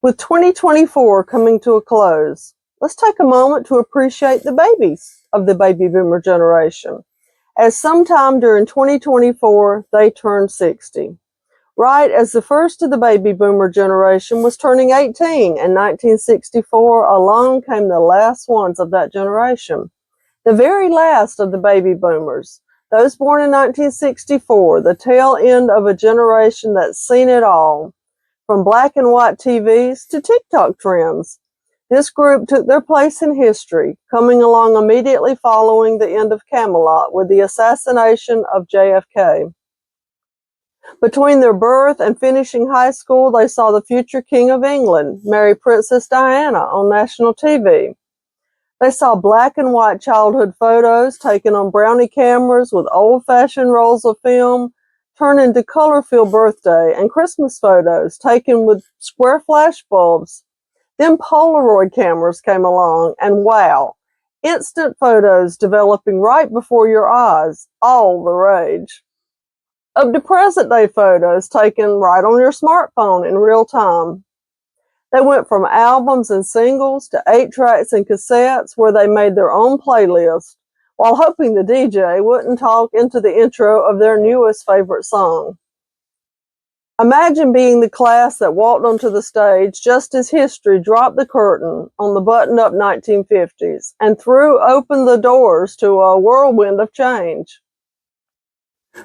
With 2024 coming to a close, let's take a moment to appreciate the babies of the baby boomer generation, as sometime during 2024 they turned 60. Right as the first of the baby boomer generation was turning 18 in 1964, along came the last ones of that generation. The very last of the baby boomers, those born in 1964, the tail end of a generation that's seen it all, from black and white TVs to TikTok trends. This group took their place in history, coming along immediately following the end of Camelot with the assassination of JFK. Between their birth and finishing high school, they saw the future King of England marry Princess Diana on national TV. They saw black and white childhood photos taken on brownie cameras with old-fashioned rolls of film turn into color-filled birthday and Christmas photos taken with square flash bulbs. Then Polaroid cameras came along, and wow, instant photos developing right before your eyes, all the rage. Up to present-day photos taken right on your smartphone in real time. They went from albums and singles to 8-tracks and cassettes where they made their own playlist, while hoping the DJ wouldn't talk into the intro of their newest favorite song. Imagine being the class that walked onto the stage just as history dropped the curtain on the button-up 1950s and threw open the doors to a whirlwind of change.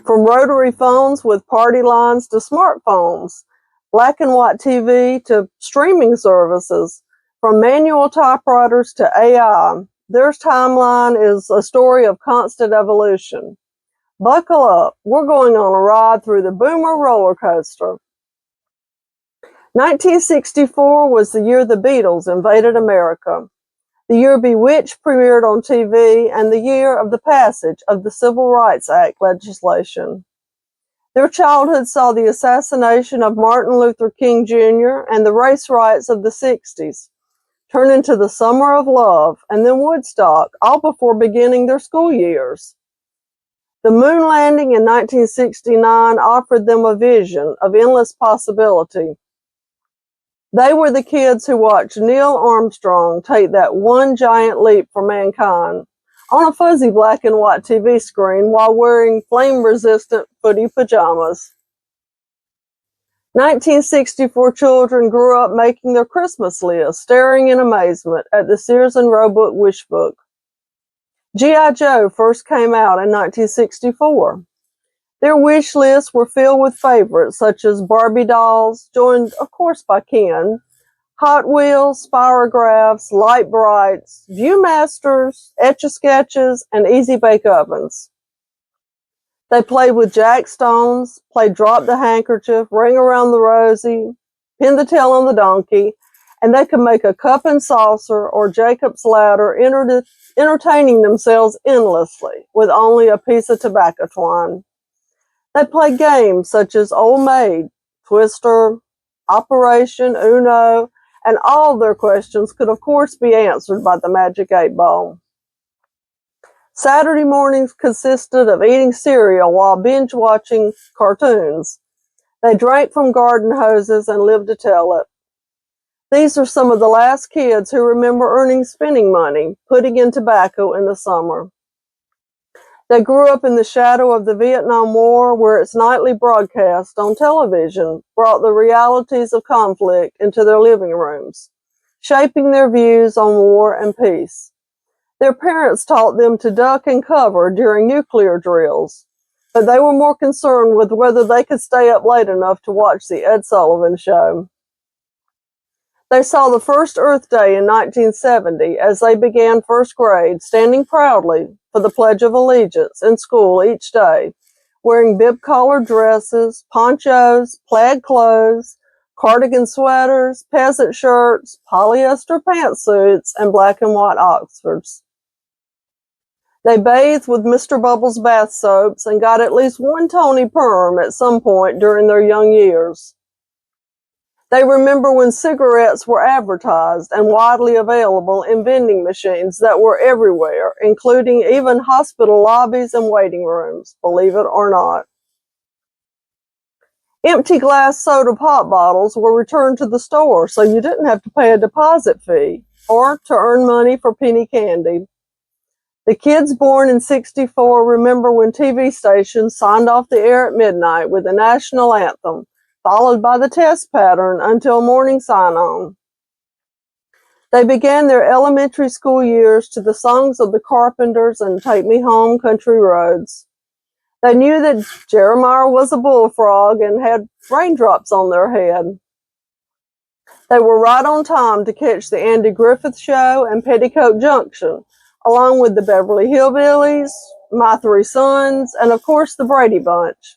From rotary phones with party lines to smartphones, black and white TV to streaming services, from manual typewriters to AI, their timeline is a story of constant evolution. Buckle up, we're going on a ride through the boomer roller coaster. 1964 was the year the Beatles invaded America. The year Bewitched premiered on TV, and the year of the passage of the Civil Rights Act legislation. Their childhood saw the assassination of Martin Luther King Jr. and the race riots of the 60s turn into the Summer of Love and then Woodstock, all before beginning their school years. The moon landing in 1969 offered them a vision of endless possibility. They were the kids who watched Neil Armstrong take that one giant leap for mankind on a fuzzy black and white TV screen while wearing flame-resistant footy pajamas. 1964 children grew up making their Christmas list, staring in amazement at the Sears and Roebuck wish book. G.I. Joe first came out in 1964. Their wish lists were filled with favorites such as Barbie dolls, joined of course by Ken, Hot Wheels, Spirographs, Light Brights, Viewmasters, Etch-a-Sketches, and Easy Bake Ovens. They played with Jack Stones, played Drop the Handkerchief, Ring Around the Rosie, Pin the Tail on the Donkey, and they could make a cup and saucer or Jacob's Ladder, entertaining themselves endlessly with only a piece of tobacco twine. They played games such as Old Maid, Twister, Operation, Uno, and all their questions could of course be answered by the Magic 8 Ball. Saturday mornings consisted of eating cereal while binge watching cartoons. They drank from garden hoses and lived to tell it. These are some of the last kids who remember earning spending money, putting in tobacco in the summer. They grew up in the shadow of the Vietnam War, where its nightly broadcast on television brought the realities of conflict into their living rooms, shaping their views on war and peace. Their parents taught them to duck and cover during nuclear drills, but they were more concerned with whether they could stay up late enough to watch the Ed Sullivan Show. They saw the first Earth Day in 1970 as they began first grade, standing proudly for the Pledge of Allegiance in school each day, wearing bib-collared dresses, ponchos, plaid clothes, cardigan sweaters, peasant shirts, polyester pantsuits, and black and white Oxfords. They bathed with Mr. Bubbles bath soaps and got at least one Tony perm at some point during their young years. They remember when cigarettes were advertised and widely available in vending machines that were everywhere, including even hospital lobbies and waiting rooms, believe it or not. Empty glass soda pop bottles were returned to the store so you didn't have to pay a deposit fee or to earn money for penny candy. The kids born in '64 remember when TV stations signed off the air at midnight with the national anthem, followed by the test pattern until morning sign-on. They began their elementary school years to the songs of the Carpenters and Take Me Home, Country Roads. They knew that Jeremiah was a bullfrog and had raindrops on their head. They were right on time to catch the Andy Griffith Show and Petticoat Junction, along with the Beverly Hillbillies, My Three Sons, and of course the Brady Bunch.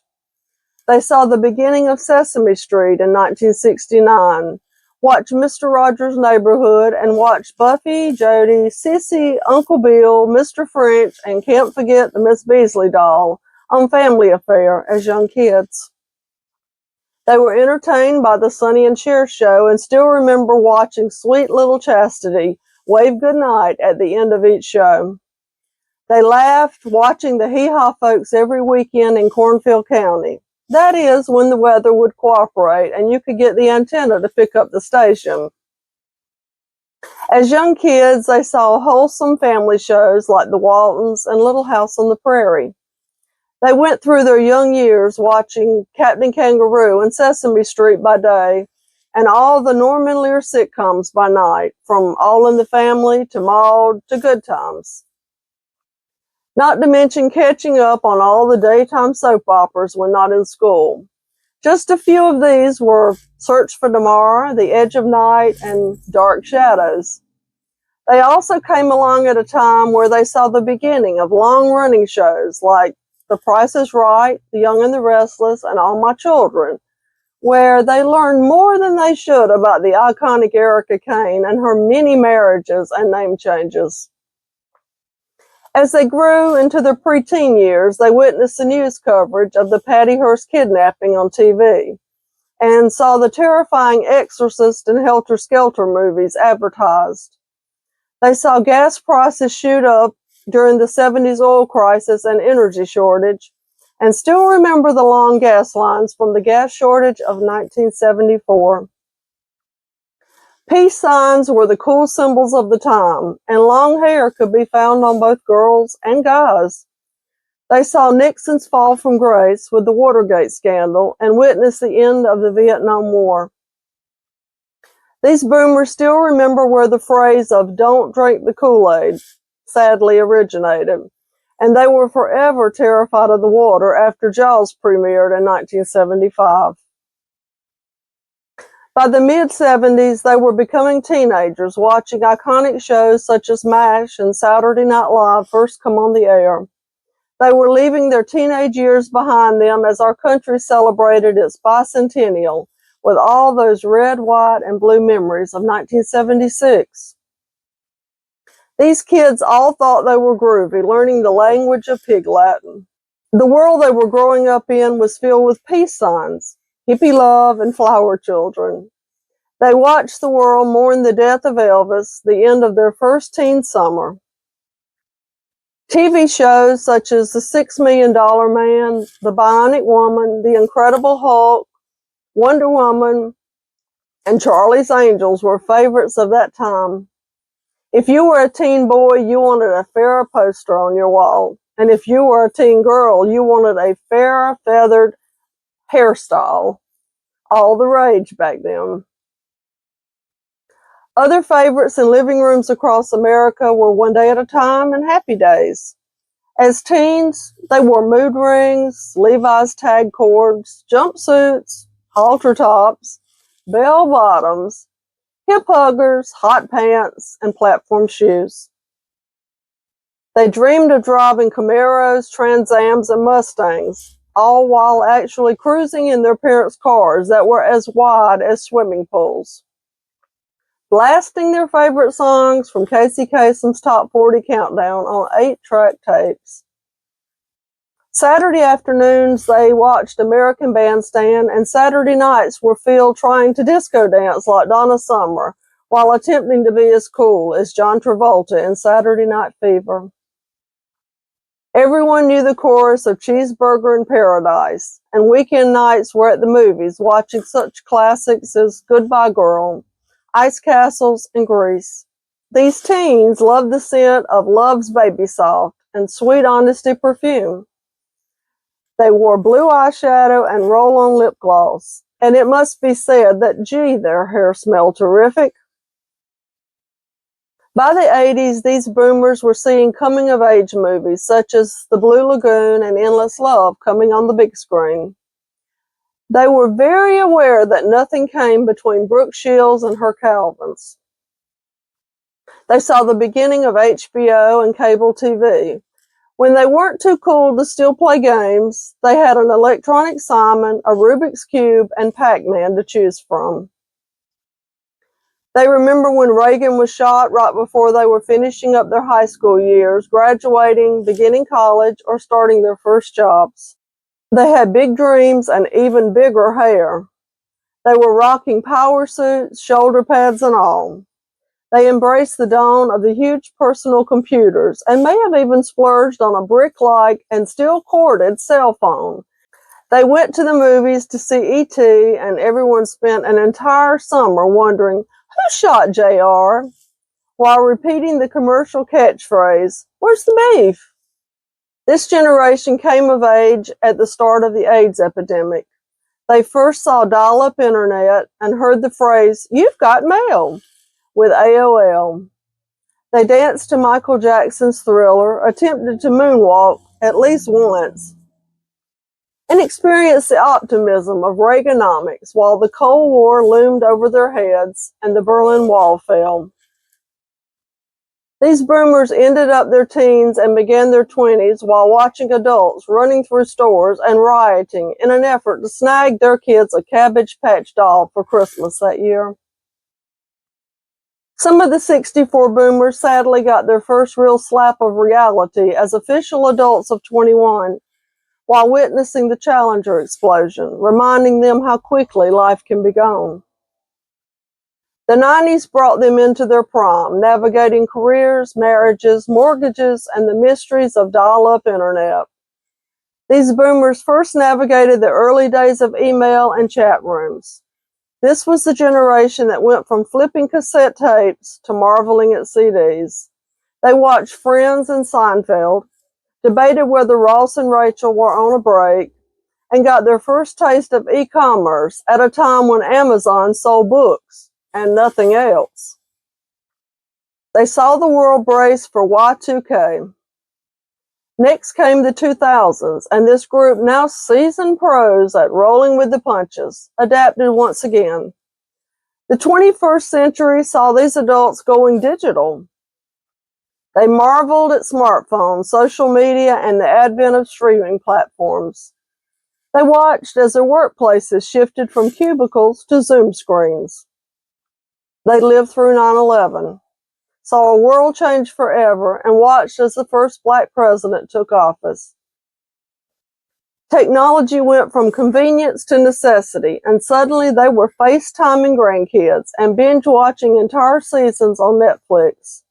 They saw the beginning of Sesame Street in 1969, watched Mr. Rogers' Neighborhood, and watched Buffy, Jody, Sissy, Uncle Bill, Mr. French, and can't forget the Miss Beasley doll on Family Affair as young kids. They were entertained by the Sonny and Cher show and still remember watching sweet little Chastity wave goodnight at the end of each show. They laughed watching the Hee Haw folks every weekend in Cornfield County. That is, when the weather would cooperate and you could get the antenna to pick up the station. As young kids, they saw wholesome family shows like The Waltons and Little House on the Prairie. They went through their young years watching Captain Kangaroo and Sesame Street by day and all the Norman Lear sitcoms by night, from All in the Family to Maude to Good Times. Not to mention catching up on all the daytime soap operas when not in school. Just a few of these were Search for Tomorrow, The Edge of Night, and Dark Shadows. They also came along at a time where they saw the beginning of long-running shows like The Price is Right, The Young and the Restless, and All My Children, where they learned more than they should about the iconic Erica Kane and her many marriages and name changes. As they grew into their preteen years, they witnessed the news coverage of the Patty Hearst kidnapping on TV and saw the terrifying Exorcist and Helter Skelter movies advertised. They saw gas prices shoot up during the '70s oil crisis and energy shortage, and still remember the long gas lines from the gas shortage of 1974. Peace signs were the cool symbols of the time, and long hair could be found on both girls and guys. They saw Nixon's fall from grace with the Watergate scandal and witnessed the end of the Vietnam War. These boomers still remember where the phrase of "don't drink the Kool-Aid" sadly originated, and they were forever terrified of the water after Jaws premiered in 1975. By the mid-'70s, they were becoming teenagers, watching iconic shows such as MASH and Saturday Night Live first come on the air. They were leaving their teenage years behind them as our country celebrated its bicentennial with all those red, white, and blue memories of 1976. These kids all thought they were groovy, learning the language of Pig Latin. The world they were growing up in was filled with peace signs, hippie love, and flower children. They watched the world mourn the death of Elvis, the end of their first teen summer. TV shows such as The $6 Million Man, The Bionic Woman, The Incredible Hulk, Wonder Woman, and Charlie's Angels were favorites of that time. If you were a teen boy, you wanted a Farrah poster on your wall. And if you were a teen girl, you wanted a Farrah feathered hairstyle. All the rage back then. Other favorites in living rooms across America were One Day at a Time and Happy Days. As teens, they wore mood rings, Levi's tag cords, jumpsuits, halter tops, bell bottoms, hip huggers, hot pants, and platform shoes. They dreamed of driving Camaros, Trans Ams, and Mustangs, all while actually cruising in their parents' cars that were as wide as swimming pools. Blasting their favorite songs from Casey Kasem's Top 40 Countdown on 8-track tapes. Saturday afternoons, they watched American Bandstand, and Saturday nights were filled trying to disco dance like Donna Summer, while attempting to be as cool as John Travolta in Saturday Night Fever. Everyone knew the chorus of Cheeseburger in Paradise, and weekend nights were at the movies watching such classics as Goodbye Girl, Ice Castles, and Grease. These teens loved the scent of Love's Baby Soft and Sweet Honesty perfume. They wore blue eyeshadow and roll-on lip gloss, and it must be said that, gee, their hair smelled terrific. By the 80s, these boomers were seeing coming-of-age movies such as The Blue Lagoon and Endless Love coming on the big screen. They were very aware that nothing came between Brooke Shields and her Calvins. They saw the beginning of HBO and cable TV. When they weren't too cool to still play games, they had an electronic Simon, a Rubik's Cube, and Pac-Man to choose from. They remember when Reagan was shot right before they were finishing up their high school years, graduating, beginning college, or starting their first jobs. They had big dreams and even bigger hair. They were rocking power suits, shoulder pads, and all. They embraced the dawn of the huge personal computers and may have even splurged on a brick-like and still corded cell phone. They went to the movies to see E.T., and everyone spent an entire summer wondering, who shot JR? While repeating the commercial catchphrase, where's the beef? This generation came of age at the start of the AIDS epidemic. They first saw dial-up internet and heard the phrase, "You've got mail," with AOL. They danced to Michael Jackson's Thriller, attempted to moonwalk at least once, and experienced the optimism of Reaganomics while the Cold War loomed over their heads and the Berlin Wall fell. These boomers ended up their teens and began their 20s while watching adults running through stores and rioting in an effort to snag their kids a Cabbage Patch doll for Christmas that year. Some of the 64 boomers sadly got their first real slap of reality as official adults of 21 while witnessing the Challenger explosion, reminding them how quickly life can be gone. The 90s brought them into their prime, navigating careers, marriages, mortgages, and the mysteries of dial-up internet. These boomers first navigated the early days of email and chat rooms. This was the generation that went from flipping cassette tapes to marveling at CDs. They watched Friends and Seinfeld, debated whether Ross and Rachel were on a break, and got their first taste of e-commerce at a time when Amazon sold books and nothing else. They saw the world brace for Y2K. Next came the 2000s, and this group, now seasoned pros at rolling with the punches, adapted once again. The 21st century saw these adults going digital. They marveled at smartphones, social media, and the advent of streaming platforms. They watched as their workplaces shifted from cubicles to Zoom screens. They lived through 9/11, saw a world change forever, and watched as the first Black president took office. Technology went from convenience to necessity, and suddenly they were FaceTiming grandkids and binge-watching entire seasons on Netflix.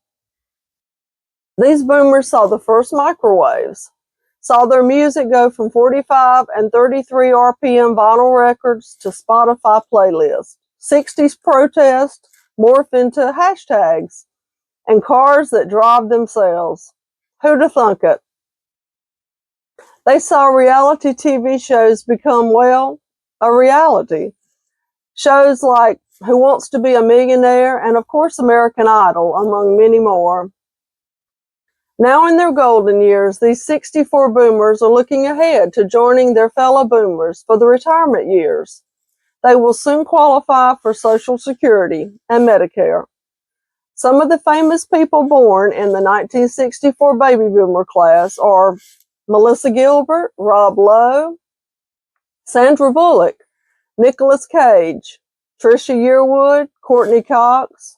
These boomers saw the first microwaves, saw their music go from 45 and 33 RPM vinyl records to Spotify playlists, 60s protest morph into hashtags, and cars that drive themselves. Who'da thunk it? They saw reality TV shows become, well, a reality. Shows like Who Wants to Be a Millionaire and, of course, American Idol, among many more. Now in their golden years, these 64 boomers are looking ahead to joining their fellow boomers for the retirement years. They will soon qualify for Social Security and Medicare. Some of the famous people born in the 1964 baby boomer class are Melissa Gilbert, Rob Lowe, Sandra Bullock, Nicolas Cage, Trisha Yearwood, Courtney Cox,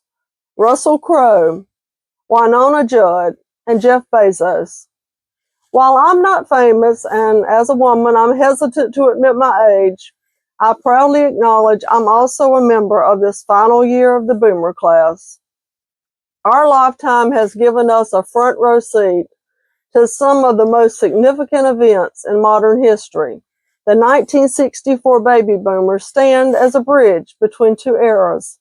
Russell Crowe, Winona Judd, and Jeff Bezos. While I'm not famous, and as a woman I'm hesitant to admit my age, I proudly acknowledge I'm also a member of this final year of the boomer class. Our lifetime has given us a front row seat to some of the most significant events in modern history. The 1964 baby boomers stand as a bridge between two eras.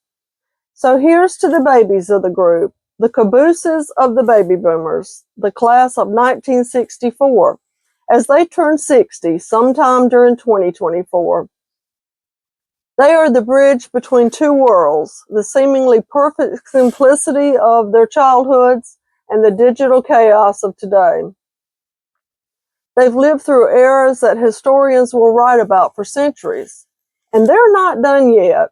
So here's to the babies of the group, the cabooses of the baby boomers, the class of 1964, as they turn 60 sometime during 2024. They are the bridge between two worlds, the seemingly perfect simplicity of their childhoods and the digital chaos of today. They've lived through eras that historians will write about for centuries, and they're not done yet.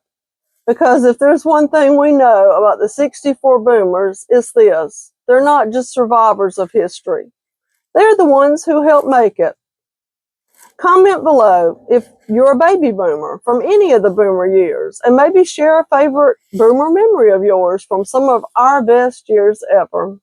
Because if there's one thing we know about the 64 boomers, it's this. They're not just survivors of history. They're the ones who helped make it. Comment below if you're a baby boomer from any of the boomer years, and maybe share a favorite boomer memory of yours from some of our best years ever.